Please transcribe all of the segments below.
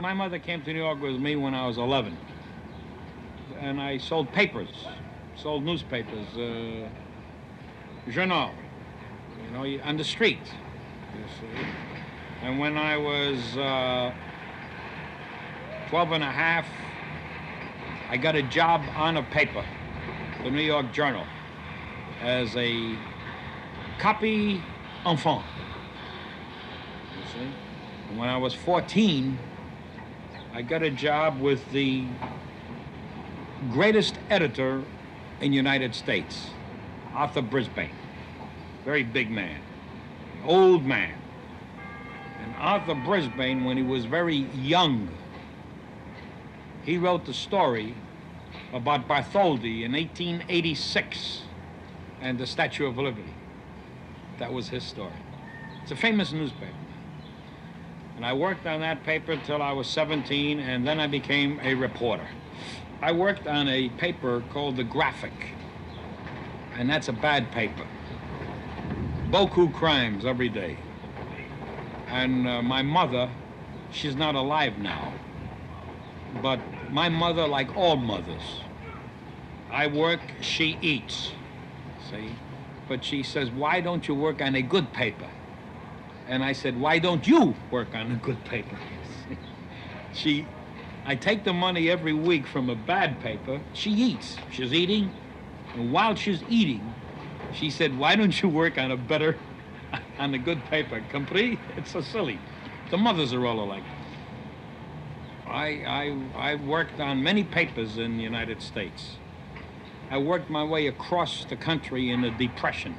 My mother came to New York with me when I was 11, and I sold papers, sold newspapers, journal, on the street, you see. And when I was 12 and a half, I got a job on a paper, the New York Journal, as a copy enfant, you see. And when I was 14, I got a job with the greatest editor in the United States, Arthur Brisbane. Very big man, old man. And Arthur Brisbane, when he was very young, he wrote the story about Bartholdi in 1886 and the Statue of Liberty. That was his story. It's a famous newspaper. And I worked on that paper till I was 17, and then I became a reporter. I worked on a paper called The Graphic, and that's a bad paper. Beaucoup crimes every day. And my mother, she's not alive now, but my mother, like all mothers, I work, she eats, see? But she says, why don't you work on a good paper? And I said, why don't you work on a good paper? I take the money every week from a bad paper. She eats. She's eating. And while she's eating, she said, why don't you work on a good paper? Compris? It's so silly. The mothers are all alike. I worked on many papers in the United States. I worked my way across the country in the Depression.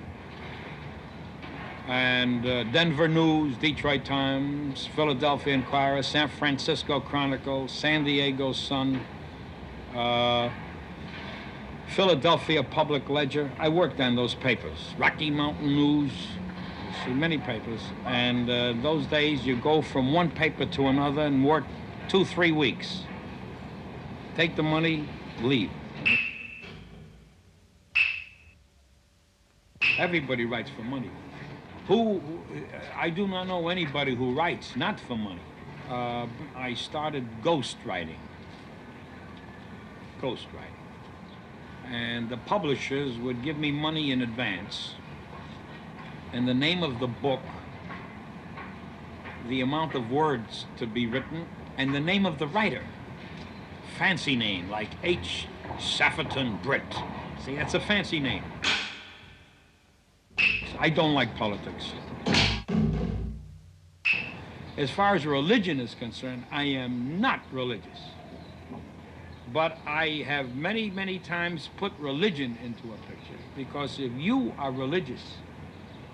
And Denver News, Detroit Times, Philadelphia Inquirer, San Francisco Chronicle, San Diego Sun, Philadelphia Public Ledger. I worked on those papers. Rocky Mountain News, see, many papers. And those days you go from one paper to another and work 2-3 weeks. Take the money, leave. Everybody writes for money. I do not know anybody who writes not for money. I started ghostwriting. And the publishers would give me money in advance, and the name of the book, the amount of words to be written, and the name of the writer. Fancy name, like H. Safferton Britt. See, that's a fancy name. I don't like politics. As far as religion is concerned, I am not religious. But I have many, many times put religion into a picture, because if you are religious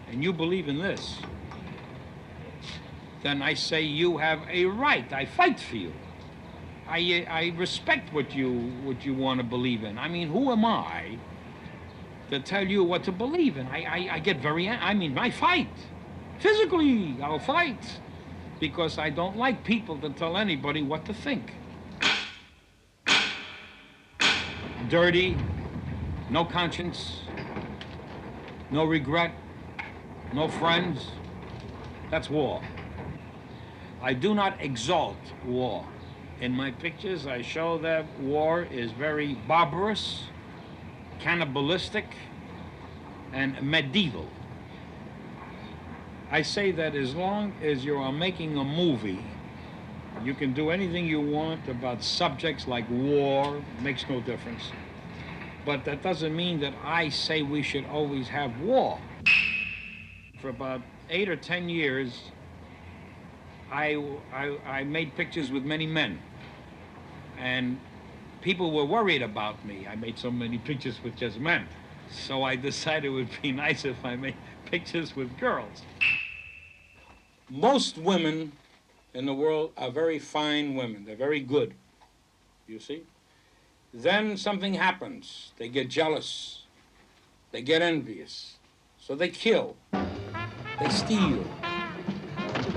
and you believe in this, then I say you have a right. I fight for you. I respect what you want to believe in. I mean, who am I to tell you what to believe in? I get very, I fight. Physically, I'll fight. Because I don't like people to tell anybody what to think. Dirty, no conscience, no regret, no friends. That's war. I do not exalt war. In my pictures, I show that war is very barbarous, cannibalistic, and medieval. I say that as long as you are making a movie, you can do anything you want about subjects like war, it makes no difference. But that doesn't mean that I say we should always have war. For about 8 or 10 years, I made pictures with many men. And people were worried about me. I made so many pictures with just men. So I decided it would be nice if I made pictures with girls. Most women in the world are very fine women. They're very good, you see? Then something happens. They get jealous. They get envious. So they kill. They steal.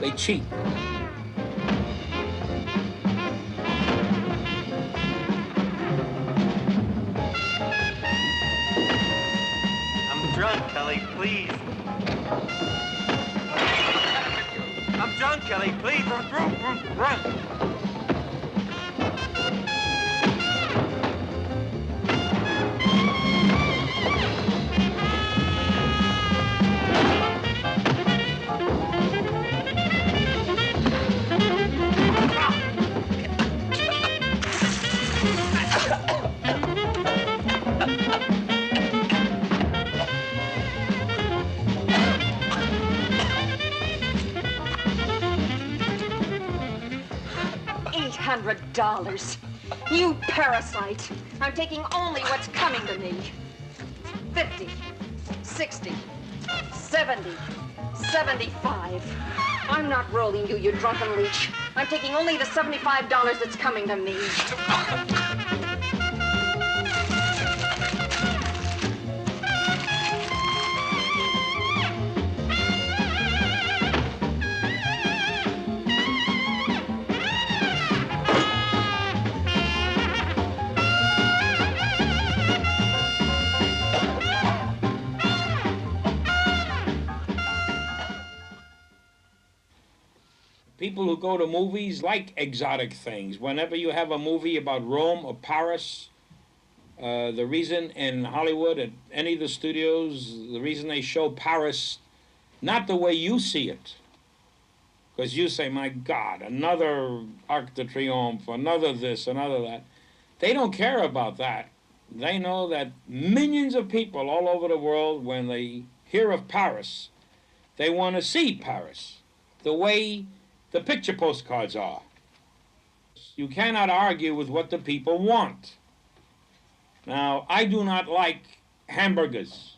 They cheat. I'm drunk, Kelly, please. I'm drunk, Kelly, please. I'm drunk. $100. You parasite. I'm taking only what's coming to me. 50, 60, 70, 75. I'm not rolling you, you drunken leech. I'm taking only the $75 that's coming to me. People who go to movies like exotic things. Whenever you have a movie about Rome or Paris, the reason in Hollywood, at any of the studios, the reason they show Paris, not the way you see it, because you say, my God, another Arc de Triomphe, another this, another that. They don't care about that. They know that millions of people all over the world, when they hear of Paris, they want to see Paris the way the picture postcards are. You cannot argue with what the people want. Now, I do not like hamburgers.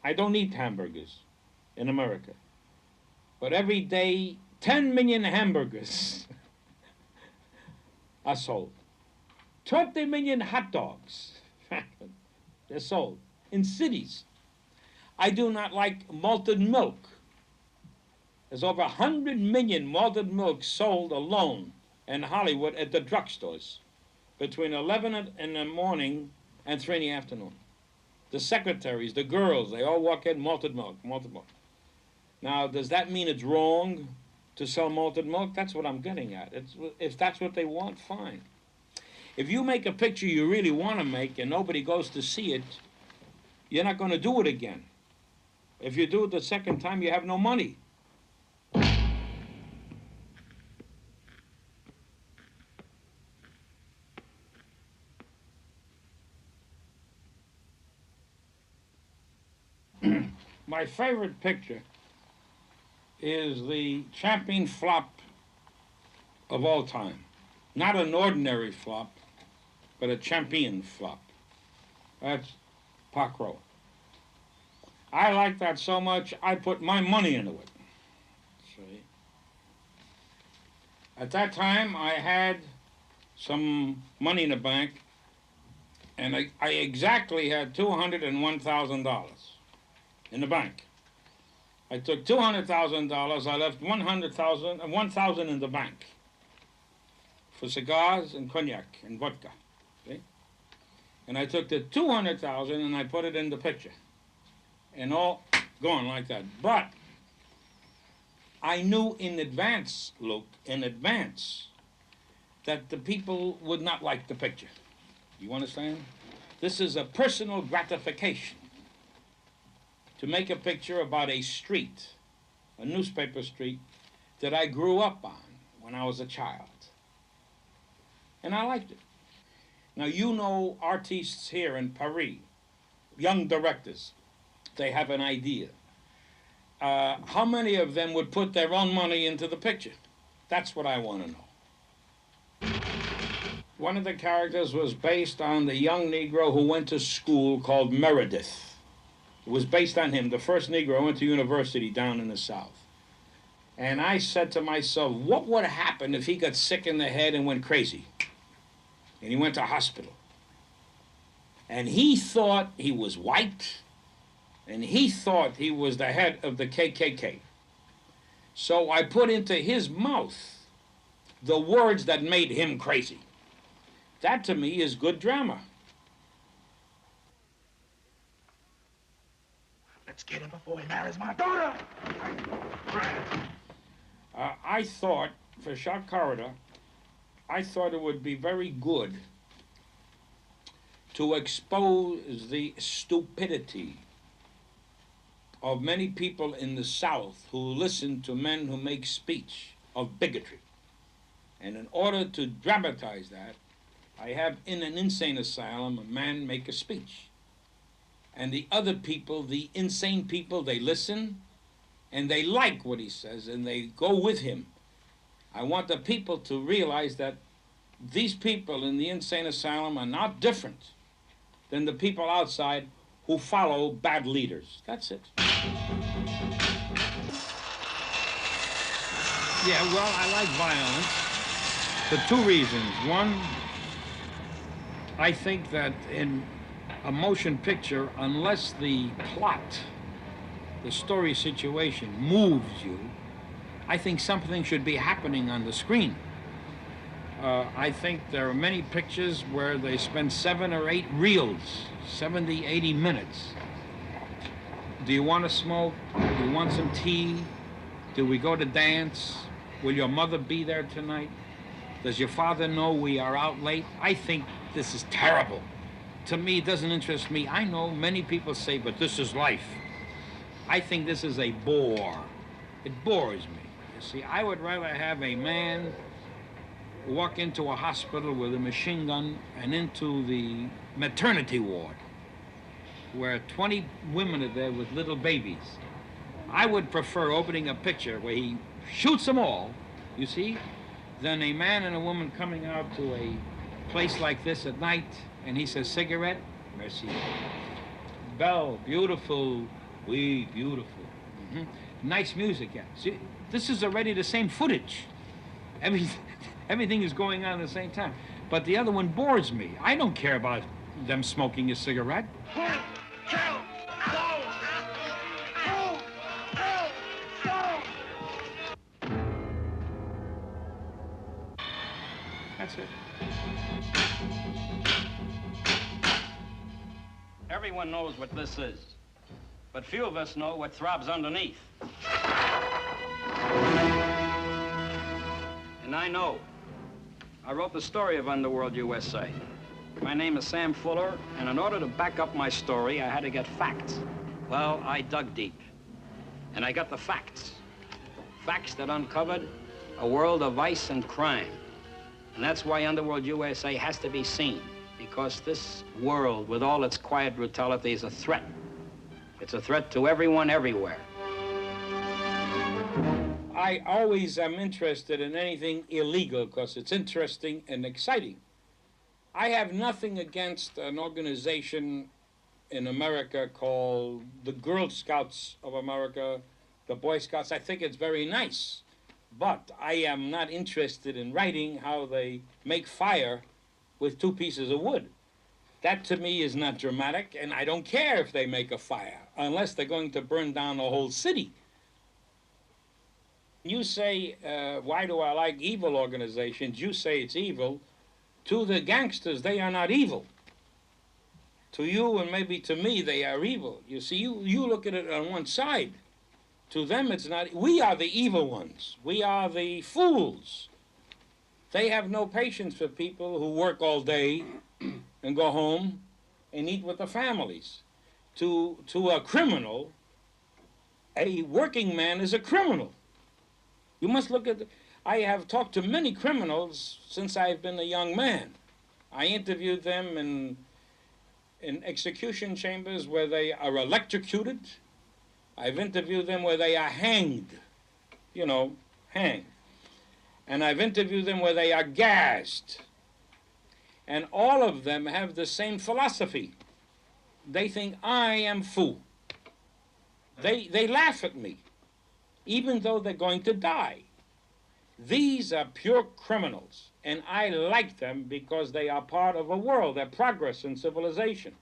I don't eat hamburgers in America. But every day, 10 million hamburgers are sold. 20 million hot dogs, they're sold in cities. I do not like malted milk. There's over 100 million malted milk sold alone in Hollywood at the drugstores between 11 in the morning and 3 in the afternoon. The secretaries, the girls, they all walk in, malted milk, malted milk. Now, does that mean it's wrong to sell malted milk? That's what I'm getting at. If that's what they want, fine. If you make a picture you really want to make and nobody goes to see it, you're not going to do it again. If you do it the second time, you have no money. My favorite picture is the champion flop of all time. Not an ordinary flop, but a champion flop. That's Pacro. I like that so much, I put my money into it. See? At that time, I had some money in the bank, and I exactly had $201,000 in the bank. I took $200,000, I left $1,000 in the bank for cigars and cognac and vodka. See? And I took the $200,000 and I put it in the picture. And all going like that. But I knew in advance, Luke, in advance, that the people would not like the picture. You understand? This is a personal gratification to make a picture about a street, a newspaper street, that I grew up on when I was a child. And I liked it. Now, you know artists here in Paris, young directors, they have an idea. How many of them would put their own money into the picture? That's what I want to know. One of the characters was based on the young Negro who went to school called Meredith. It was based on him, the first Negro who went to university down in the South. And I said to myself, what would happen if he got sick in the head and went crazy? And he went to hospital. And he thought he was white, and he thought he was the head of the KKK. So I put into his mouth the words that made him crazy. That, to me, is good drama. Let's get him before he marries my daughter. I thought, for Shock Corridor, I thought it would be very good to expose the stupidity of many people in the South who listen to men who make speech of bigotry. And in order to dramatize that, I have in an insane asylum a man make a speech. And the other people, the insane people, they listen and they like what he says and they go with him. I want the people to realize that these people in the insane asylum are not different than the people outside who follow bad leaders. That's it. Yeah, well, I like violence for two reasons. One, I think that in a motion picture, unless the plot, the story situation moves you, I think something should be happening on the screen. I think there are many pictures where they spend 7 or 8 reels, 70, 80 minutes. Do you want to smoke? Do you want some tea? Do we go to dance? Will your mother be there tonight? Does your father know we are out late? I think this is terrible. To me, it doesn't interest me. I know many people say, but this is life. I think this is a bore. It bores me. You see, I would rather have a man walk into a hospital with a machine gun and into the maternity ward where 20 women are there with little babies. I would prefer opening a picture where he shoots them all, you see, than a man and a woman coming out to a place like this at night and he says, cigarette? Merci. Belle, beautiful. Oui, beautiful. Nice music, yeah. See, this is already the same footage. Everything is going on at the same time. But the other one bores me. I don't care about them smoking a cigarette. That's it. Everyone knows what this is, but few of us know what throbs underneath. And I know. I wrote the story of Underworld USA. My name is Sam Fuller, and in order to back up my story, I had to get facts. Well, I dug deep, and I got the facts. Facts that uncovered a world of vice and crime. And that's why Underworld USA has to be seen, because this world, with all its quiet brutality, is a threat. It's a threat to everyone, everywhere. I always am interested in anything illegal because it's interesting and exciting. I have nothing against an organization in America called the Girl Scouts of America, the Boy Scouts. I think it's very nice. But I am not interested in writing how they make fire with 2 pieces of wood. That to me is not dramatic, and I don't care if they make a fire, unless they're going to burn down a whole city. You say, why do I like evil organizations? You say it's evil. To the gangsters, they are not evil. To you and maybe to me, they are evil. You see, you look at it on one side. To them, it's not. We are the evil ones. We are the fools. They have no patience for people who work all day and go home and eat with the families. To a criminal, a working man is a criminal. You must look at... I have talked to many criminals since I've been a young man. I interviewed them in execution chambers where they are electrocuted. I've interviewed them where they are hanged, you know, hanged. And I've interviewed them where they are gassed. And all of them have the same philosophy. They think I am fool. They laugh at me, even though they're going to die. These are pure criminals, and I like them because they are part of a world, they're progress in civilization.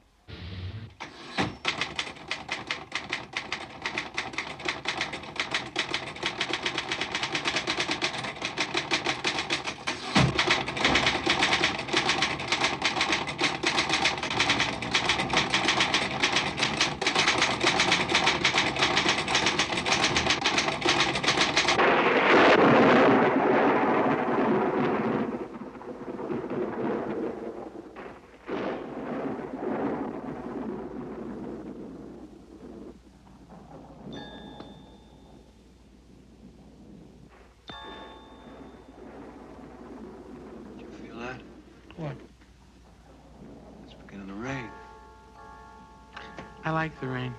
What? It's beginning to rain. I like the rain.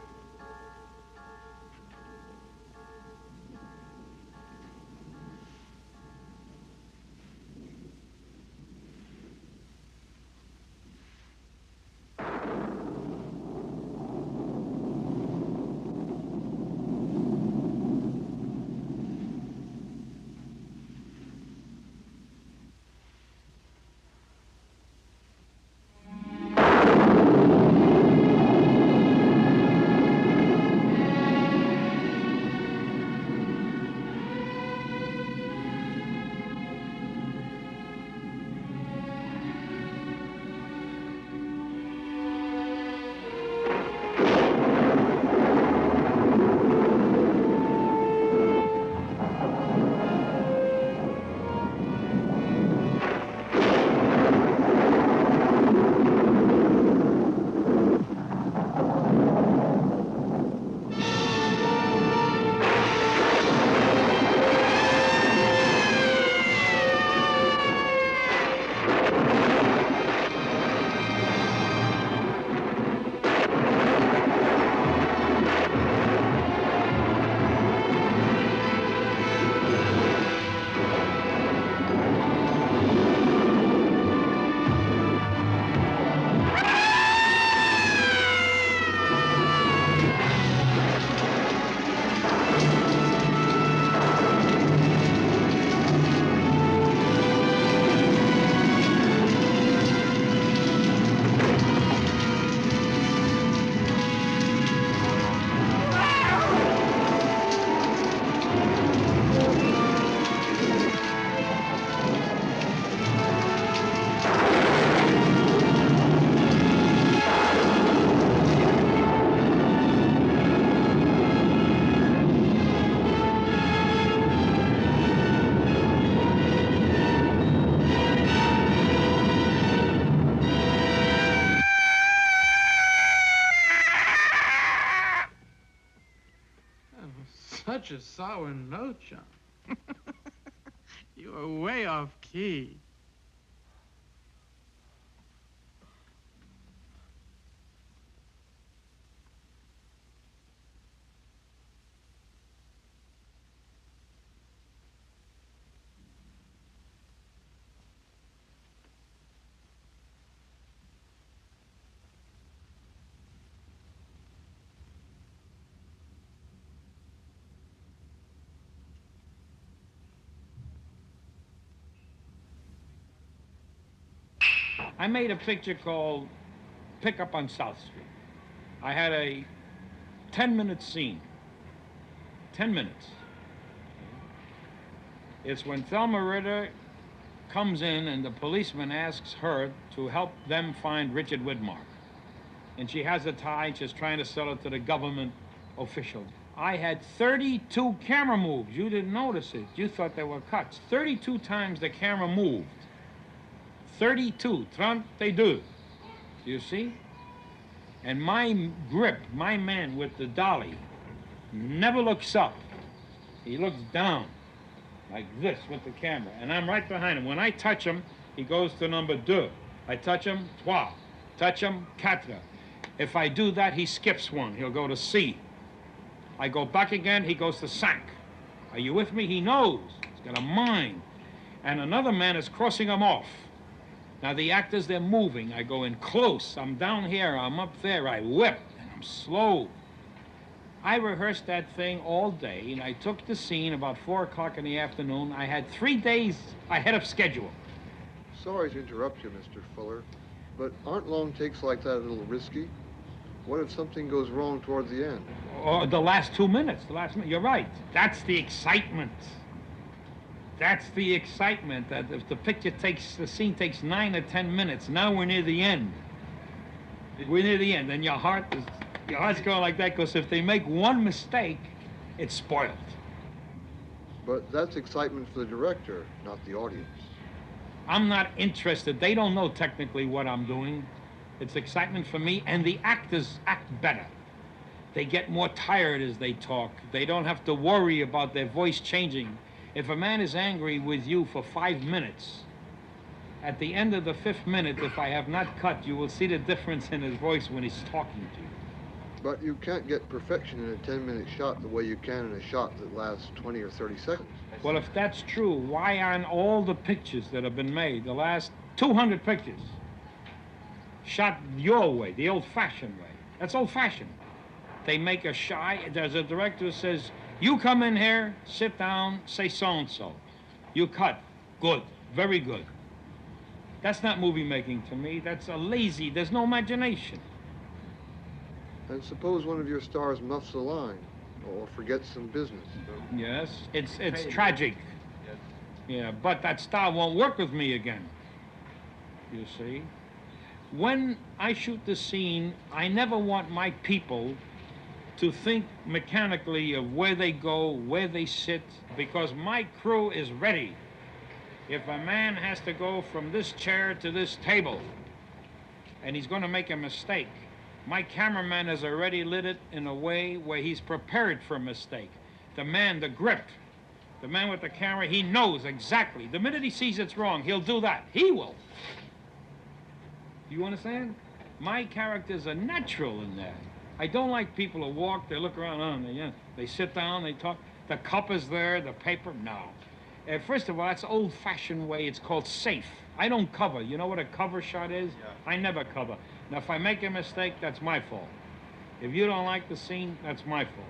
what you saw in No Chum. You were way off key. I made a picture called Pickup on South Street. I had a 10-minute scene. 10 minutes. It's when Thelma Ritter comes in and the policeman asks her to help them find Richard Widmark. And she has a tie, and she's trying to sell it to the government official. I had 32 camera moves. You didn't notice it. You thought they were cuts. 32 times the camera moved. 32, 32. You see? And my grip, my man with the dolly, never looks up. He looks down, like this with the camera. And I'm right behind him. When I touch him, he goes to number 2. I touch him, 3. Touch him, 4. If I do that, he skips 1. He'll go to C. I go back again, he goes to 5. Are you with me? He knows. He's got a mind. And another man is crossing him off. Now, the actors, they're moving. I go in close. I'm down here. I'm up there. I whip, and I'm slow. I rehearsed that thing all day, and I took the scene about 4 o'clock in the afternoon. I had 3 days ahead of schedule. Sorry to interrupt you, Mr. Fuller, but aren't long takes like that a little risky? What if something goes wrong toward the end? Oh, the last 2 minutes. You're right. That's the excitement. That's the excitement, that if the scene takes 9 or 10 minutes, now we're near the end. We're near the end, and your heart's going like that, because if they make one mistake, it's spoiled. But that's excitement for the director, not the audience. I'm not interested. They don't know technically what I'm doing. It's excitement for me, and the actors act better. They get more tired as they talk. They don't have to worry about their voice changing. If a man is angry with you for 5 minutes, at the end of the 5th minute, if I have not cut, you will see the difference in his voice when he's talking to you. But you can't get perfection in a 10-minute shot the way you can in a shot that lasts 20 or 30 seconds. Well, if that's true, why aren't all the pictures that have been made, the last 200 pictures, shot your way, the old-fashioned way? That's old-fashioned. They make a shy, there's a director who says, you come in here, sit down, say so-and-so. You cut. Good. Very good. That's not movie making to me. That's a lazy, there's no imagination. And suppose one of your stars muffs a line or forgets some business. Yes, it's tragic. Yeah, but that star won't work with me again. You see? When I shoot the scene, I never want my people to think mechanically of where they go, where they sit, because my crew is ready. If a man has to go from this chair to this table, and he's going to make a mistake, my cameraman has already lit it in a way where he's prepared for a mistake. The man, the grip, the man with the camera, he knows exactly. The minute he sees it's wrong, he'll do that. He will. Do you understand? My characters are natural in that. I don't like people who walk, they look around, they sit down, they talk. The cup is there, the paper, no. First of all, that's old-fashioned way. It's called safe. I don't cover. You know what a cover shot is? Yeah. I never cover. Now, if I make a mistake, that's my fault. If you don't like the scene, that's my fault.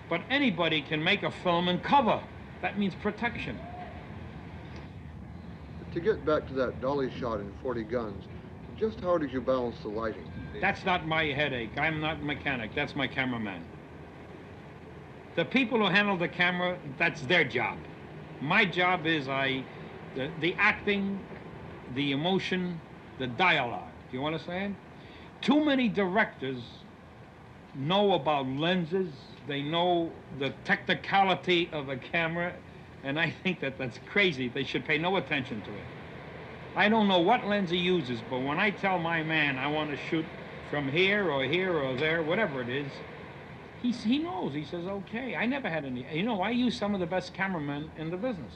But anybody can make a film and cover. That means protection. To get back to that dolly shot in 40 Guns, just how did you balance the lighting? That's not my headache. I'm not a mechanic. That's my cameraman. The people who handle the camera, that's their job. My job is the acting, the emotion, the dialogue. Do you understand? Too many directors know about lenses. They know the technicality of a camera, and I think that that's crazy. They should pay no attention to it. I don't know what lens he uses, but when I tell my man I want to shoot from here or there, whatever it is, He knows. He says, okay. I never had any. You know, I use some of the best cameramen in the business.